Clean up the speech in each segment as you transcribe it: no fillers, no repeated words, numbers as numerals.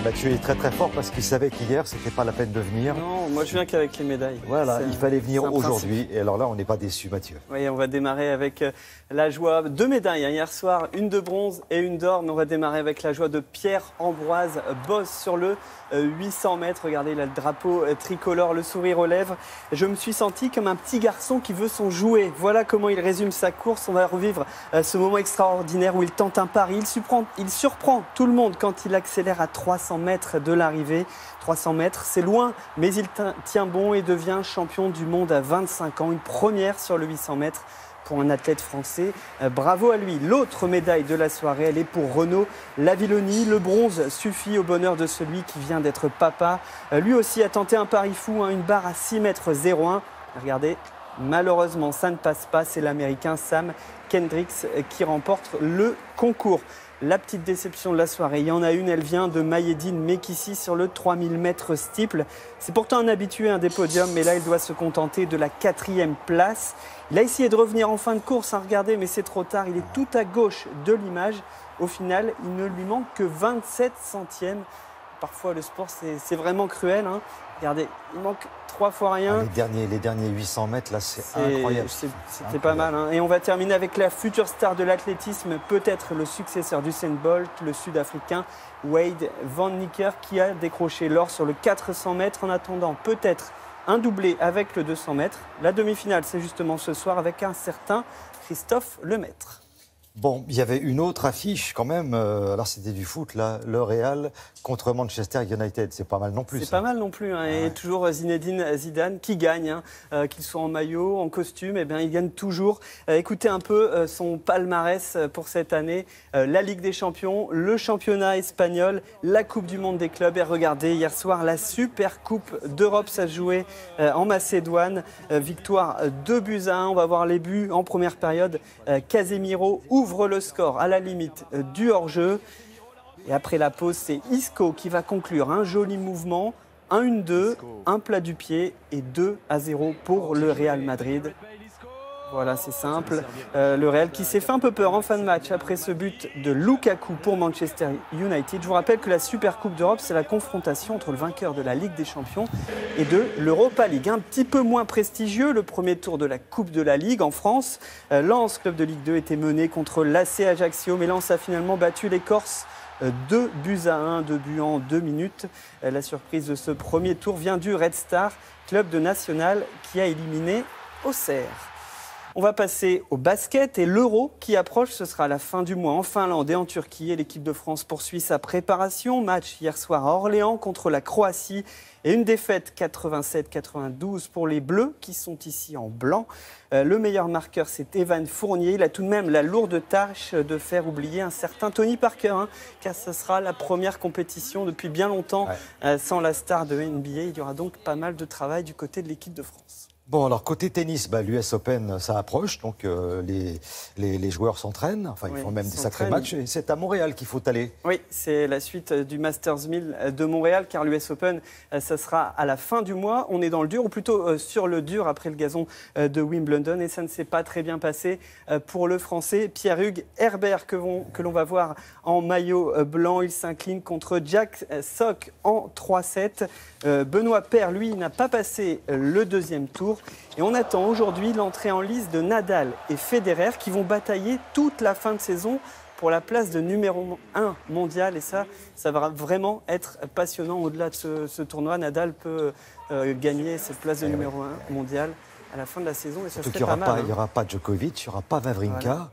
Mathieu est très très fort parce qu'il savait qu'hier, c'était pas la peine de venir. Non, moi je viens qu'avec les médailles. Voilà, il fallait venir aujourd'hui. Principe. Et alors là, on n'est pas déçus, Mathieu. Oui, on va démarrer avec la joie. 2 médailles hier soir, une de bronze et une d'or. Mais on va démarrer avec la joie de Pierre-Ambroise Bosse sur le 800 mètres. Regardez, il a le drapeau tricolore, le sourire aux lèvres. Je me suis senti comme un petit garçon qui veut son jouet. Voilà comment il résume sa course. On va revivre ce moment extraordinaire où il tente un pari. Il surprend tout le monde quand il accélère à 300 mètres de l'arrivée. 300 mètres, c'est loin, mais il tient bon et devient champion du monde à 25 ans. Une première sur le 800 mètres pour un athlète français. Bravo à lui. L'autre médaille de la soirée, elle est pour Renaud Lavilloni. Le bronze suffit au bonheur de celui qui vient d'être papa. Lui aussi a tenté un pari fou, une barre à 6 mètres 01. Regardez, malheureusement, ça ne passe pas. C'est l'Américain Sam Kendricks qui remporte le concours. La petite déception de la soirée, il y en a une, elle vient de Maïeddine Mekissi sur le 3000 mètres steeple. C'est pourtant un habitué des podiums, mais là il doit se contenter de la 4e place. Il a essayé de revenir en fin de course, regardez, mais c'est trop tard, il est tout à gauche de l'image. Au final, il ne lui manque que 27 centièmes. Parfois le sport c'est vraiment cruel. Regardez, il manque 3 fois rien. Les derniers 800 mètres, là, c'est incroyable. C'était pas mal. Et on va terminer avec la future star de l'athlétisme, peut-être le successeur d'Usain Bolt, le Sud-Africain Wade Van Niekerk, qui a décroché l'or sur le 400 mètres en attendant peut-être un doublé avec le 200 mètres. La demi-finale, c'est justement ce soir avec un certain Christophe Lemaître. Bon, il y avait une autre affiche quand même, alors c'était du foot, là, le Real contre Manchester United, c'est pas mal non plus. C'est pas mal non plus, et toujours Zinedine Zidane qui gagne, qu'il soit en maillot, en costume, il gagne toujours. Écoutez un peu son palmarès pour cette année, la Ligue des Champions, le championnat espagnol, la Coupe du Monde des clubs, et regardez, hier soir, la Super Coupe d'Europe, ça se jouait en Macédoine, victoire 2-1, on va voir les buts en première période, Casemiro ouvre le score à la limite du hors-jeu. Et après la pause, c'est Isco qui va conclure un joli mouvement. 1-1-2, un plat du pied et 2-0 pour le Real Madrid. Voilà, c'est simple. Le Real qui s'est fait un peu peur en fin de match après ce but de Lukaku pour Manchester United. Je vous rappelle que la Super Coupe d'Europe, c'est la confrontation entre le vainqueur de la Ligue des Champions et de l'Europa League. Un petit peu moins prestigieux, le premier tour de la Coupe de la Ligue en France. Lens, club de Ligue 2, était mené contre l'AC Ajaccio, mais Lens a finalement battu les Corses 2-1, 2 buts en 2 minutes. La surprise de ce premier tour vient du Red Star, club de National qui a éliminé Auxerre. On va passer au basket et l'Euro qui approche, ce sera à la fin du mois en Finlande et en Turquie. Et l'équipe de France poursuit sa préparation. Match hier soir à Orléans contre la Croatie et une défaite 87-92 pour les Bleus qui sont ici en blanc. Le meilleur marqueur, c'est Evan Fournier. Il a tout de même la lourde tâche de faire oublier un certain Tony Parker, car ce sera la première compétition depuis bien longtemps sans la star de NBA. Il y aura donc pas mal de travail du côté de l'équipe de France. Bon, alors côté tennis, l'US Open, ça approche, donc les joueurs s'entraînent, ils font même des sacrés matchs, et c'est à Montréal qu'il faut aller. Oui, c'est la suite du Masters 1000 de Montréal, car l'US Open, ça sera à la fin du mois. On est dans le dur, ou plutôt sur le dur, après le gazon de Wimbledon, et ça ne s'est pas très bien passé pour le Français Pierre-Hugues Herbert, que l'on va voir en maillot blanc. Il s'incline contre Jack Sock en 3-7. Benoît Paire, lui, n'a pas passé le deuxième tour. Et on attend aujourd'hui l'entrée en lice de Nadal et Federer qui vont batailler toute la fin de saison pour la place de numéro 1 mondial. Et ça va vraiment être passionnant. Au-delà de ce tournoi, Nadal peut gagner cette place de numéro 1 mondial à la fin de la saison. Et ça serait pas mal. Il n'y aura pas Djokovic, il n'y aura pas Wawrinka. Voilà.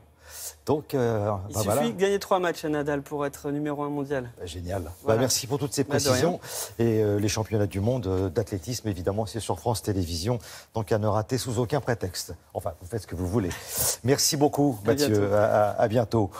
Donc, il suffit de gagner 3 matchs à Nadal pour être numéro 1 mondial. Génial. Voilà. Merci pour toutes ces précisions. Et les championnats du monde d'athlétisme, évidemment, c'est sur France Télévisions. Donc, à ne rater sous aucun prétexte. Enfin, vous faites ce que vous voulez. Merci beaucoup, Mathieu. À bientôt.